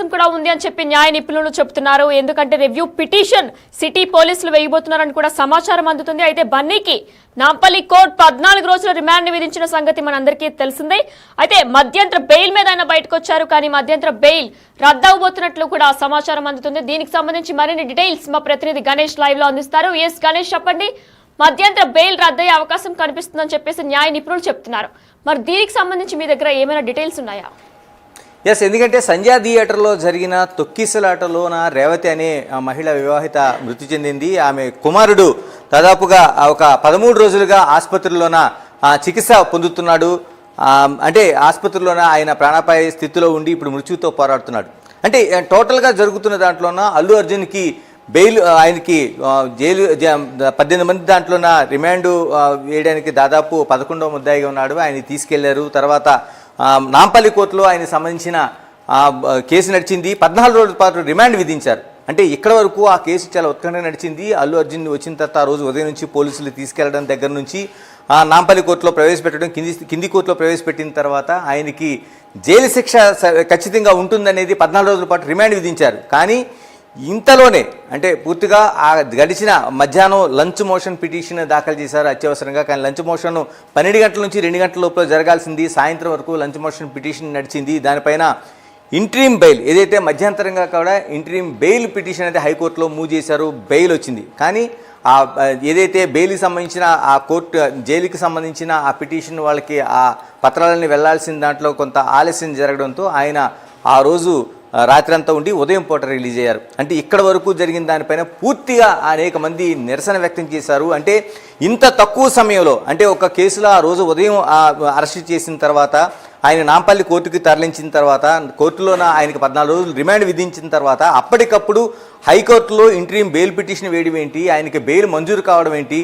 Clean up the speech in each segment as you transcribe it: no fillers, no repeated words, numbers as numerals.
అవకాశం కూడా ఉంది అని చెప్పి న్యాయ నిపుణులు చెబుతున్నారు. ఎందుకంటే రివ్యూ పిటిషన్ సిటీ పోలీసులు వేయబోతున్నారని కూడా సమాచారం అందుతుంది. అయితే బన్నీకి నాంపల్లి కోర్టు 14 రోజుల రిమాండ్ విధించిన సంగతి మనందరికీ తెలిసిందే. అయితే మధ్యంతర బెయిల్ మీద ఆయన బయటకు వచ్చారు, కానీ మధ్యంతర బెయిల్ రద్దవబోతున్నట్లు కూడా సమాచారం అందుతుంది. దీనికి సంబంధించి మరిన్ని డీటెయిల్స్ మా ప్రతినిధి గణేష్ లైవ్ లో అందిస్తారు. ఎస్ గణేష్, చెప్పండి. మధ్యంతర బెయిల్ రద్దయ్యే అవకాశం కనిపిస్తుందని చెప్పేసి న్యాయ నిపుణులు చెప్తున్నారు. మరి దీనికి సంబంధించి మీ దగ్గర ఏమైనా డీటెయిల్స్ ఉన్నాయా? ఎస్, ఎందుకంటే సంధ్యా థియేటర్లో జరిగిన తొక్కిసలాటలోన రేవతి అనే మహిళ వివాహిత మృతి చెందింది. ఆమె కుమారుడు దాదాపుగా ఒక 13 రోజులుగా ఆసుపత్రిలోన చికిత్స పొందుతున్నాడు. అంటే ఆసుపత్రిలోన ఆయన ప్రాణాపాయ స్థితిలో ఉండి ఇప్పుడు మృత్యుతో పోరాడుతున్నాడు. అంటే టోటల్గా జరుగుతున్న దాంట్లోన అల్లు అర్జున్కి బెయిల్, ఆయనకి జైలు 18 మంది దాంట్లోన రిమాండ్ వేయడానికి దాదాపు 11వ ముద్దాయిగా ఉన్నాడు. ఆయన తీసుకెళ్లారు. తర్వాత నాంపల్లి కోర్టులో ఆయన సంబంధించిన కేసు నడిచింది. 14 రోజుల పాటు రిమాండ్ విధించారు. అంటే ఇక్కడ వరకు ఆ కేసు చాలా ఉత్కంఠ నడిచింది. అల్లు అర్జున్ వచ్చిన తర్వాత ఆ రోజు ఉదయం నుంచి పోలీసులు తీసుకెళ్లడం దగ్గర నుంచి నాంపల్లి కోర్టులో ప్రవేశపెట్టడం, కింది కోర్టులో ప్రవేశపెట్టిన తర్వాత ఆయనకి జైలు శిక్ష ఖచ్చితంగా ఉంటుందనేది 14 రోజుల పాటు రిమాండ్ విధించారు. కానీ ఇంతలోనే అంటే పూర్తిగా గడిచిన మధ్యాహ్నం లంచ్ మోషన్ పిటిషన్ దాఖలు చేశారు అత్యవసరంగా. కానీ లంచ్ మోషన్ 12 గంటల నుంచి 2 గంటల లోపల జరగాల్సింది. సాయంత్రం వరకు లంచ్ మోషన్ పిటిషన్ నడిచింది. దానిపైన ఇంట్రీమ్ బెయిల్, ఏదైతే మధ్యంతరంగా కూడా ఇంట్రీమ్ బెయిల్ పిటిషన్ అయితే హైకోర్టులో మూవ్ చేశారు. బెయిల్ వచ్చింది. కానీ ఏదైతే బెయిల్కి సంబంధించిన ఆ కోర్టు జైలుకి సంబంధించిన ఆ పిటిషన్ వాళ్ళకి ఆ పత్రాలని వెళ్లాల్సిన దాంట్లో కొంత ఆలస్యం జరగడంతో ఆయన ఆ రోజు రాత్రి అంతా ఉండి ఉదయం పూట రిలీజ్ అయ్యారు. అంటే ఇక్కడ వరకు జరిగిన దానిపైన పూర్తిగా అనేక మంది నిరసన వ్యక్తం చేశారు. అంటే ఇంత తక్కువ సమయంలో, అంటే ఒక కేసులో ఆ రోజు ఉదయం అరెస్ట్ చేసిన తర్వాత ఆయన నాంపల్లి కోర్టుకి తరలించిన తర్వాత కోర్టులోన ఆయనకి 14 రోజులు రిమాండ్ విధించిన తర్వాత అప్పటికప్పుడు హైకోర్టులో ఇంట్రీమ్ బెయిల్ పిటిషన్ వేయడం ఏంటి, ఆయనకి బెయిల్ మంజూరు కావడం ఏంటి,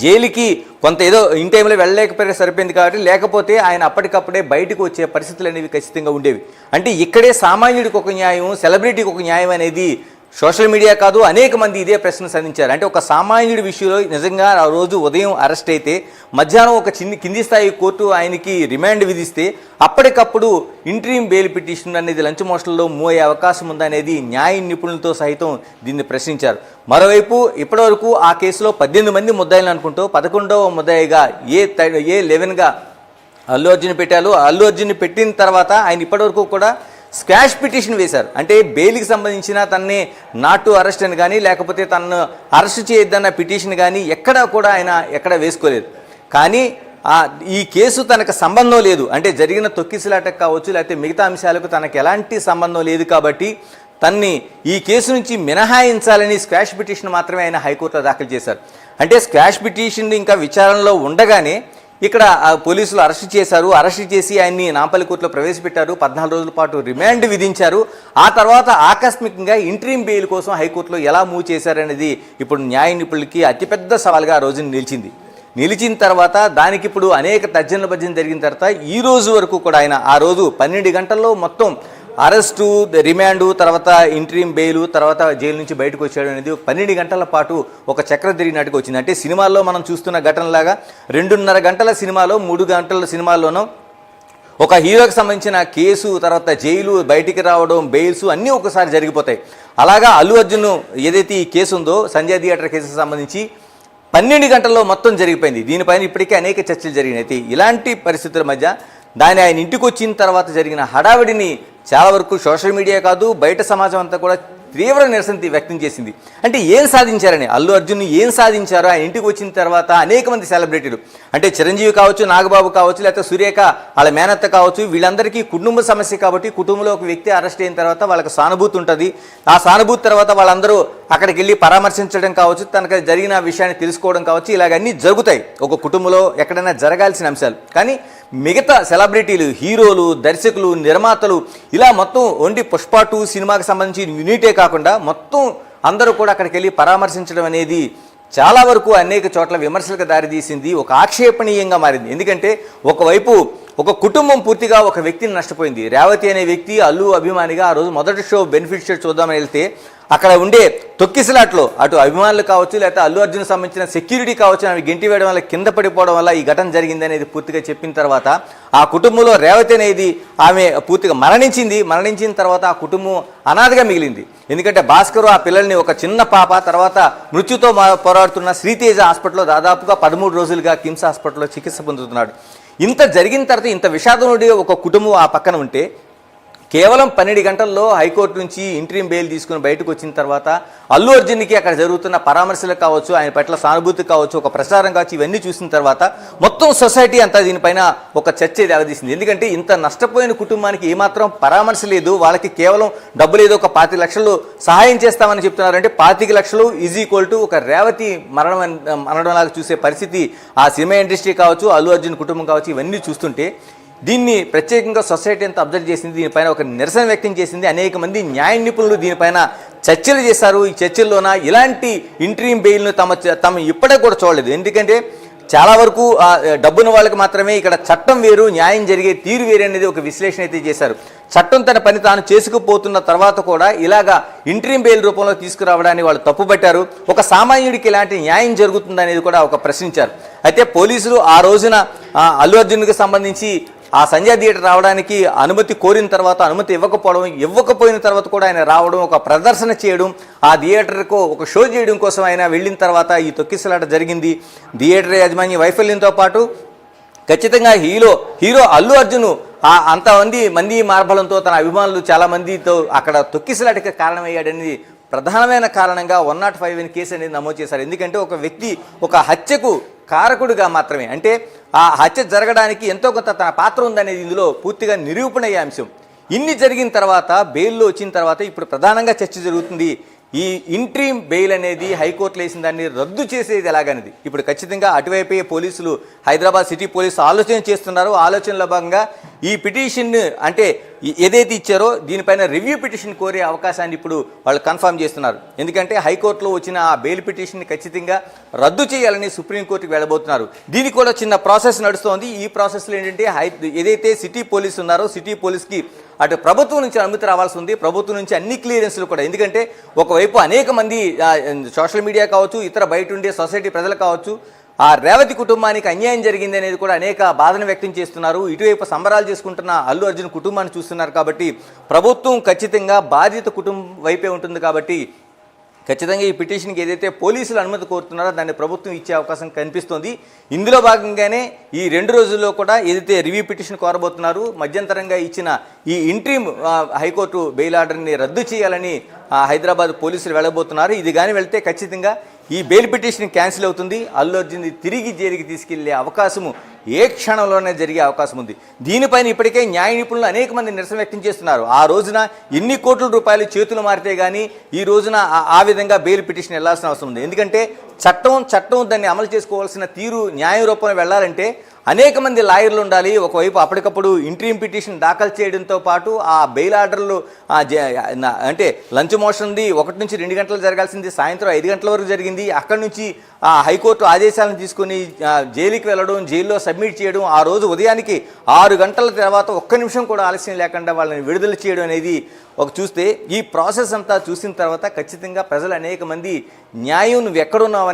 జైలుకి కొంత ఏదో ఇన్ టైంలో వెళ్ళలేకపోయినా సరిపోయింది కాబట్టి, లేకపోతే ఆయన అప్పటికప్పుడే బయటకు వచ్చే పరిస్థితులు అనేవి ఖచ్చితంగా ఉండేవి. అంటే ఇక్కడే సామాన్యుడికి ఒక న్యాయం, సెలబ్రిటీకి ఒక న్యాయం అనేది సోషల్ మీడియా కాదు అనేక మంది ఇదే ప్రశ్న సంధించారు. అంటే ఒక సామాన్యుడి విషయంలో నిజంగా ఆ రోజు ఉదయం అరెస్ట్ అయితే మధ్యాహ్నం ఒక కింది స్థాయి కోర్టు ఆయనకి రిమాండ్ విధిస్తే అప్పటికప్పుడు ఇంట్రీమ్ బెయిల్ పిటిషన్ అనేది లంచ్ మోషన్లో మూవ్ అయ్యే అవకాశం ఉందనేది న్యాయ నిపుణులతో సైతం దీన్ని ప్రశ్నించారు. మరోవైపు ఇప్పటివరకు ఆ కేసులో 18 మంది ముద్దాయిలు అనుకుంటూ 11వ ముద్దాయిగా A11గా అల్లు అర్జున్ పెట్టారు. అల్లు అర్జున్ పెట్టిన తర్వాత ఆయన ఇప్పటివరకు కూడా స్క్వాష్ పిటిషన్ వేశారు. అంటే బెయిల్కి సంబంధించిన తనని నాట్ టు అరెస్ట్ అని కానీ లేకపోతే తనను అరెస్ట్ చేయొద్దన్న పిటిషన్ కానీ ఎక్కడా కూడా ఆయన ఎక్కడ వేసుకోలేదు. కానీ ఈ కేసు తనకు సంబంధం లేదు, అంటే జరిగిన తొక్కిసలాటకు కావచ్చు లేకపోతే మిగతా అంశాలకు తనకు ఎలాంటి సంబంధం లేదు కాబట్టి తన్ని ఈ కేసు నుంచి మినహాయించాలని స్క్వాష్ పిటిషన్ మాత్రమే ఆయన హైకోర్టులో దాఖలు చేశారు. అంటే స్క్వాష్ పిటిషన్ ఇంకా విచారణలో ఉండగానే ఇక్కడ పోలీసులు అరెస్ట్ చేశారు. అరెస్ట్ చేసి ఆయన్ని నాంపల్లి కోర్టులో ప్రవేశపెట్టారు. 14 రోజుల పాటు రిమాండ్ విధించారు. ఆ తర్వాత ఆకస్మికంగా ఇంట్రీమ్ బెయిల్ కోసం హైకోర్టులో ఎలా మూవ్ చేశారనేది ఇప్పుడు న్యాయ నిపుణులకి అతిపెద్ద సవాల్గా ఆ రోజున నిలిచిన తర్వాత దానికి ఇప్పుడు అనేక తర్జన భర్జన జరిగిన తర్వాత ఈ రోజు వరకు కూడా ఆయన ఆ రోజు 12 గంటల్లో మొత్తం అరెస్టు, రిమాండు, తర్వాత ఇంట్రీమ్ బెయిల్, తర్వాత జైలు నుంచి బయటకు వచ్చాడు అనేది 12 గంటల పాటు ఒక చక్రం తిరిగినట్టుగా వచ్చింది. అంటే సినిమాల్లో మనం చూస్తున్న ఘటనలాగా 2.5 గంటల సినిమాలో 3 గంటల సినిమాల్లోనూ ఒక హీరోకి సంబంధించిన కేసు, తర్వాత జైలు, బయటికి రావడం, బెయిల్స్ అన్నీ ఒకసారి జరిగిపోతాయి. అలాగా అల్లు అర్జున్ ఏదైతే ఈ కేసు ఉందో సంజయ్ థియేటర్ కేసుకు సంబంధించి 12 గంటల్లో మొత్తం జరిగిపోయింది. దీనిపైన ఇప్పటికే అనేక చర్చలు జరిగినాయి. ఇలాంటి పరిస్థితుల మధ్య ఆయన ఇంటికి వచ్చిన తర్వాత జరిగిన హడావిడిని చాలా వరకు సోషల్ మీడియా కాదు బయట సమాజం అంతా కూడా తీవ్ర నిరసన వ్యక్తం చేసింది. అంటే ఏం సాధించారని, అల్లు అర్జున్ ఏం సాధించారో ఆయన ఇంటికి వచ్చిన తర్వాత అనేక మంది సెలబ్రిటీలు, అంటే చిరంజీవి కావచ్చు, నాగబాబు కావచ్చు, లేకపోతే సురేఖ వాళ్ళ మేనత్త కావచ్చు, వీళ్ళందరికీ కుటుంబ సమస్య కాబట్టి కుటుంబంలో ఒక వ్యక్తి అరెస్ట్ అయిన తర్వాత వాళ్ళకి సానుభూతి ఉంటుంది. ఆ సానుభూతి తర్వాత వాళ్ళందరూ అక్కడికి వెళ్ళి పరామర్శించడం కావచ్చు, తనకు జరిగిన విషయాన్ని తెలుసుకోవడం కావచ్చు, ఇలాగన్నీ జరుగుతాయి ఒక కుటుంబంలో ఎక్కడైనా జరగాల్సిన అంశాలు. కానీ మిగతా సెలబ్రిటీలు, హీరోలు, దర్శకులు, నిర్మాతలు ఇలా మొత్తం ఓన్లీ పుష్ప 2 సినిమాకి సంబంధించి యూనిటే కాకుండా మొత్తం అందరూ కూడా అక్కడికి వెళ్ళి పరామర్శించడం అనేది చాలా వరకు అనేక చోట్ల విమర్శలకు దారితీసింది, ఒక ఆక్షేపణీయంగా మారింది. ఎందుకంటే ఒకవైపు ఒక కుటుంబం పూర్తిగా ఒక వ్యక్తిని నష్టపోయింది. రేవతి అనే వ్యక్తి అల్లు అభిమానిగా ఆ రోజు మొదటి షో బెనిఫిట్ షో చూద్దామని వెళ్తే అక్కడ ఉండే తొక్కిసలాట్లో అటు అభిమానులు కావచ్చు, లేకపోతే అల్లు అర్జున్ సంబంధించిన సెక్యూరిటీ కావచ్చు, ఆమె గెంటి వేయడం వల్ల కింద పడిపోవడం వల్ల ఈ ఘటన జరిగింది అనేది పూర్తిగా చెప్పిన తర్వాత ఆ కుటుంబంలో రేవతి అనేది ఆమె పూర్తిగా మరణించిన తర్వాత ఆ కుటుంబం అనాథగా మిగిలింది. ఎందుకంటే భాస్కర్ ఆ పిల్లల్ని ఒక చిన్న పాప తర్వాత మృత్యుతో పోరాడుతున్న శ్రీతేజ హాస్పిటల్లో దాదాపుగా 13 రోజులుగా కిమ్స్ హాస్పిటల్లో చికిత్స పొందుతున్నాడు. ఇంత జరిగిన తర్వాత ఇంత విషాదం నుండి ఒక కుటుంబం ఆ పక్కన ఉంటే కేవలం 12 గంటల్లో హైకోర్టు నుంచి ఇంట్రీమ్ బెయిల్ తీసుకుని బయటకు వచ్చిన తర్వాత అల్లు అర్జున్కి అక్కడ జరుగుతున్న పరామర్శలు కావచ్చు, ఆయన పట్ల సానుభూతి కావచ్చు, ఒక ప్రచారం కావచ్చు, ఇవన్నీ చూసిన తర్వాత మొత్తం సొసైటీ అంతా దీనిపైన ఒక చర్చ దారితీసింది. ఎందుకంటే ఇంత నష్టపోయిన కుటుంబానికి ఏమాత్రం పరామర్శ లేదు, వాళ్ళకి కేవలం డబ్బులు ఏదో ఒక 25 లక్షలు సహాయం చేస్తామని చెప్తున్నారంటే 25 లక్షలు = ఒక రేవతి మరణంలాగా చూసే పరిస్థితి ఆ సినిమా ఇండస్ట్రీ కావచ్చు, అల్లు అర్జున్ కుటుంబం కావచ్చు, ఇవన్నీ చూస్తుంటే దీన్ని ప్రత్యేకంగా సొసైటీ అంతా అబ్జర్వ్ చేసింది, దీనిపైన ఒక నిరసన వ్యక్తం చేసింది. అనేక మంది న్యాయ నిపుణులు దీనిపైన చర్చలు చేశారు. ఈ చర్చల్లోన ఇలాంటి ఇంట్రీమ్ బెయిల్ను తమ ఇప్పటికీ కూడా చూడలేదు. ఎందుకంటే చాలా వరకు డబ్బున్న వాళ్ళకి మాత్రమే ఇక్కడ చట్టం వేరు, న్యాయం జరిగే తీరు వేరు అనేది ఒక విశ్లేషణ అయితే చేశారు. చట్టం తన పని తాను చేసుకుపోతున్న తర్వాత కూడా ఇలాగా ఇంట్రీమ్ బెయిల్ రూపంలో తీసుకురావడాన్ని వాళ్ళు తప్పుపట్టారు. ఒక సామాన్యుడికి ఇలాంటి న్యాయం జరుగుతుందనేది కూడా ఒక ప్రశ్నించారు. అయితే పోలీసులు ఆ రోజున అల్లు అర్జున్కి సంబంధించి ఆ సంజయ్ థియేటర్ రావడానికి అనుమతి కోరిన తర్వాత అనుమతి ఇవ్వకపోయిన తర్వాత కూడా ఆయన రావడం, ఒక ప్రదర్శన చేయడం, ఆ థియేటర్కు ఒక షో చేయడం కోసం ఆయన వెళ్ళిన తర్వాత ఈ తొక్కిసలాట జరిగింది. థియేటర్ యాజమాన్య వైఫల్యంతో పాటు ఖచ్చితంగా హీరో అల్లు అర్జున్ అంతమంది మార్బలంతో తన అభిమానులు చాలా మందితో అక్కడ తొక్కిసలాటకి కారణమయ్యాడనేది ప్రధానమైన కారణంగా 105 కేసు అనేది నమోదు చేశారు. ఎందుకంటే ఒక వ్యక్తి ఒక హత్యకు కారకుడిగా మాత్రమే, అంటే ఆ హత్య జరగడానికి ఎంతో కొంత తన పాత్ర ఉందనేది ఇందులో పూర్తిగా నిరూపణ అయ్యే అంశం. ఇన్ని జరిగిన తర్వాత బెయిల్లో వచ్చిన తర్వాత ఇప్పుడు ప్రధానంగా చర్చ జరుగుతుంది. ఈ ఇంట్రీమ్ బెయిల్ అనేది హైకోర్టులో వేసిన దాన్ని రద్దు చేసేది ఎలాగనేది. ఇప్పుడు ఖచ్చితంగా అటువైపే పోలీసులు, హైదరాబాద్ సిటీ పోలీసులు ఆలోచన చేస్తున్నారు. ఆలోచనలో భాగంగా ఈ పిటిషన్ అంటే ఏదైతే ఇచ్చారో దీనిపైన రివ్యూ పిటిషన్ కోరే అవకాశాన్ని ఇప్పుడు వాళ్ళు కన్ఫర్మ్ చేస్తున్నారు. ఎందుకంటే హైకోర్టులో వచ్చిన ఆ బెయిల్ పిటిషన్ని ఖచ్చితంగా రద్దు చేయాలని సుప్రీంకోర్టుకి వెళ్ళబోతున్నారు. దీనికి కూడా చిన్న ప్రాసెస్ నడుస్తోంది. ఈ ప్రాసెస్లో ఏంటంటే ఏదైతే సిటీ పోలీసు ఉన్నారో సిటీ పోలీస్కి అటు ప్రభుత్వం నుంచి అనుమతి రావాల్సి ఉంది, ప్రభుత్వం నుంచి అన్ని క్లియరెన్స్లు కూడా. ఎందుకంటే ఒకవైపు అనేక మంది సోషల్ మీడియా కావచ్చు, ఇతర బయట ఉండే సొసైటీ ప్రజలు కావచ్చు, ఆ రేవతి కుటుంబానికి అన్యాయం జరిగింది అనేది కూడా అనేక బాధను వ్యక్తం చేస్తున్నారు. ఇటువైపు సంబరాలు చేసుకుంటున్న అల్లు అర్జున్ కుటుంబాన్ని చూస్తున్నారు. కాబట్టి ప్రభుత్వం ఖచ్చితంగా బాధిత కుటుంబం వైపే ఉంటుంది. కాబట్టి ఖచ్చితంగా ఈ పిటిషన్కి ఏదైతే పోలీసులు అనుమతి కోరుతున్నారో దాన్ని ప్రభుత్వం ఇచ్చే అవకాశం కనిపిస్తోంది. ఇందులో భాగంగానే ఈ 2 రోజుల్లో కూడా ఏదైతే రివ్యూ పిటిషన్ కోరబోతున్నారు, మధ్యంతరంగా ఇచ్చిన ఈ ఇంట్రీమ్ హైకోర్టు బెయిల్ ఆర్డర్ని రద్దు చేయాలని హైదరాబాద్ పోలీసులు వెళ్ళబోతున్నారు. ఇది కానీ వెళ్తే ఖచ్చితంగా ఈ బెయిల్ పిటిషన్ క్యాన్సిల్ అవుతుంది. అల్లు అర్జున్ని తిరిగి జైలుకి తీసుకెళ్లే అవకాశము ఏ క్షణంలోనే జరిగే అవకాశం ఉంది. దీనిపైన ఇప్పటికే న్యాయ నిపుణులు అనేక మంది నిరసన వ్యక్తం చేస్తున్నారు. ఆ రోజున ఎన్ని కోట్ల రూపాయలు చేతులు మారితే కానీ ఈ రోజున ఆ విధంగా బెయిల్ పిటిషన్ వెళ్లాల్సిన అవసరం ఉంది. ఎందుకంటే చట్టం దాన్ని అమలు చేసుకోవాల్సిన తీరు న్యాయ రూపంలో వెళ్ళాలంటే అనేక మంది లాయర్లు ఉండాలి. ఒకవైపు అప్పటికప్పుడు ఇంట్రీమ్ పిటిషన్ దాఖలు చేయడంతో పాటు ఆ బెయిల్ ఆర్డర్లు అంటే లంచ్ మోషన్ 1 నుంచి 2 గంటలు జరగాల్సింది సాయంత్రం 5 గంటల వరకు జరిగింది. అక్కడి నుంచి హైకోర్టు ఆదేశాలను తీసుకుని జైలుకి వెళ్ళడం, జైల్లో సబ్మిట్ చేయడం, ఆ రోజు ఉదయానికి 6 గంటల తర్వాత 1 నిమిషం కూడా ఆలస్యం లేకుండా వాళ్ళని విడుదల చేయడం అనేది చూస్తే ఈ ప్రాసెస్ అంతా చూసిన తర్వాత ఖచ్చితంగా ప్రజలు అనేక మంది న్యాయం నువ్వు ఎక్కడున్నావు